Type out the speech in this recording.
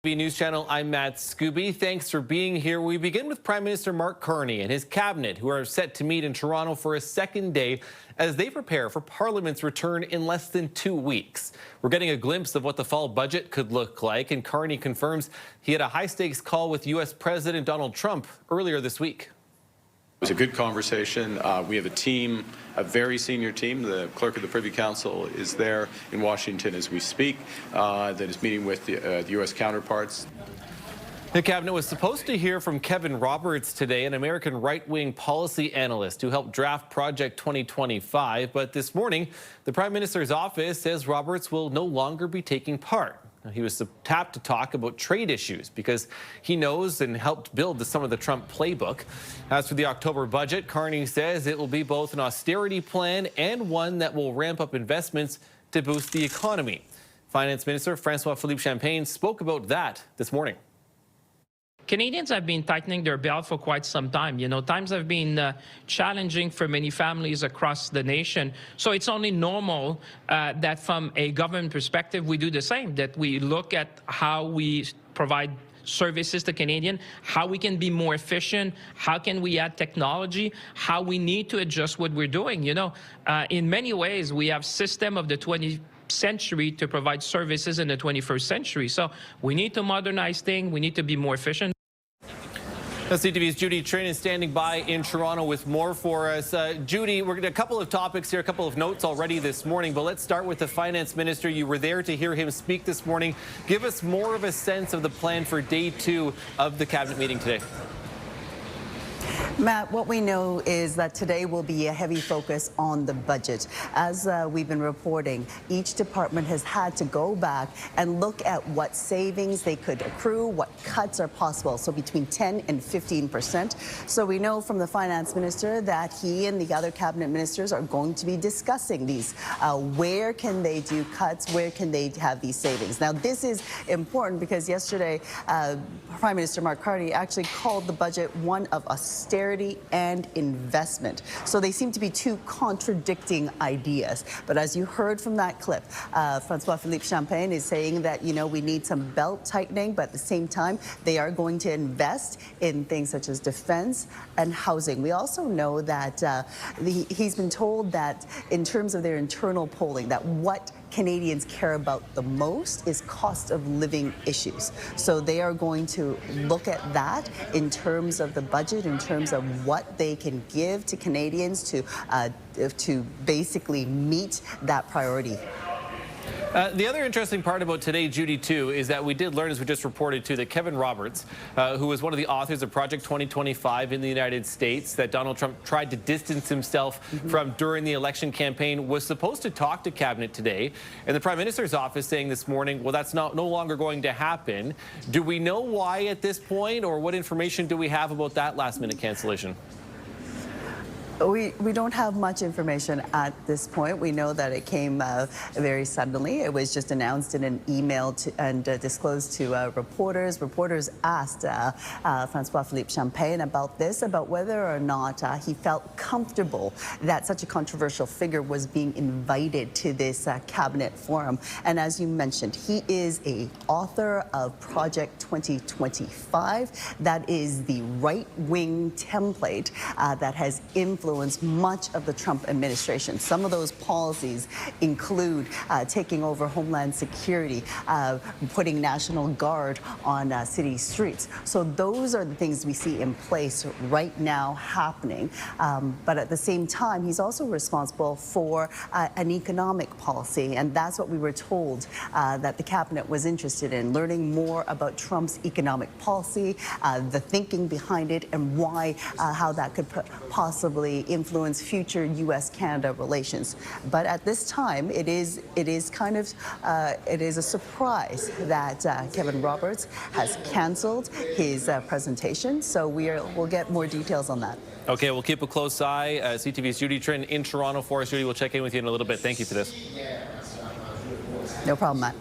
News Channel, I'm Matt Scooby. Thanks for being here. We begin with Prime Minister Carney and his cabinet, who are set to meet in Toronto for a second day as they prepare for Parliament's return in less than 2 weeks. We're getting a glimpse of what the fall budget could look like, and Carney confirms he had a high-stakes call with U.S. President Donald Trump earlier this week. It was a good conversation. We have a team, a very senior team. The clerk of the Privy Council is there in Washington as we speak, that is meeting with the U.S. counterparts. The cabinet was supposed to hear from Kevin Roberts today, an American right-wing policy analyst who helped draft Project 2025. But this morning, the Prime Minister's office says Roberts will no longer be taking part. He was tapped to talk about trade issues because he knows and helped build some of the Trump playbook. As for the October budget, Carney says it will be both an austerity plan and one that will ramp up investments to boost the economy. Finance Minister François-Philippe Champagne spoke about that this morning. Canadians have been tightening their belt for quite some time. You know, times have been challenging for many families across the nation. So it's only normal that from a government perspective, we do the same, that we look at how we provide services to Canadians, how we can be more efficient, how can we add technology, how we need to adjust what we're doing. You know, in many ways, we have system of the 20th century to provide services in the 21st century. So we need to modernize things. We need to be more efficient. CTV's Judy Trinh is standing by in Toronto with more for us. Judy, we're going to a couple of topics here, a couple of notes already this morning, but let's start with the Finance Minister. You were there to hear him speak this morning. Give us more of a sense of the plan for day 2 of the cabinet meeting today. Matt, what we know is that today will be a heavy focus on the budget. As we've been reporting, each department has had to go back and look at what savings they could accrue, what cuts are possible, so between 10 and 15%. So we know from the Finance Minister that he and the other cabinet ministers are going to be discussing these. Where can they do cuts? Where can they have these savings? Now, this is important because yesterday, Prime Minister Carney actually called the budget one of austerity and investment. So they seem to be two contradicting ideas. But as you heard from that clip, François-Philippe Champagne is saying that, you know, we need some belt tightening, but at the same time, they are going to invest in things such as defense and housing. We also know that he's been told that in terms of their internal polling, that what Canadians care about the most is cost of living issues. So they are going to look at that in terms of the budget, in terms of what they can give to Canadians to basically meet that priority. The other interesting part about today, Judy, too, is that we did learn, as we just reported, too, that Kevin Roberts, who was one of the authors of Project 2025 in the United States, that Donald Trump tried to distance himself from during the election campaign, was supposed to talk to Cabinet today. And the Prime Minister's office saying this morning, well, that's no longer going to happen. Do we know why at this point, or what information do we have about that last-minute cancellation? We don't have much information at this point. We know that it came very suddenly. It was just announced in an email and disclosed to reporters. Reporters asked François-Philippe Champagne about this, about whether or not he felt comfortable that such a controversial figure was being invited to this cabinet forum. And as you mentioned, he is an author of Project 2025. That is the right-wing template that has influenced much of the Trump administration. Some of those policies include taking over Homeland Security, putting National Guard on city streets. So those are the things we see in place right now happening. But at the same time, he's also responsible for an economic policy. And that's what we were told that the cabinet was interested in, learning more about Trump's economic policy, the thinking behind it, and why, how that could possibly influence future U.S.-Canada relations. But at this time, it is a surprise that Kevin Roberts has canceled his presentation. So we'll get more details on that. Okay, we'll keep a close eye. CTV's Judy Trinh in Toronto for us. Judy, we'll check in with you in a little bit. Thank you for this. No problem, Matt.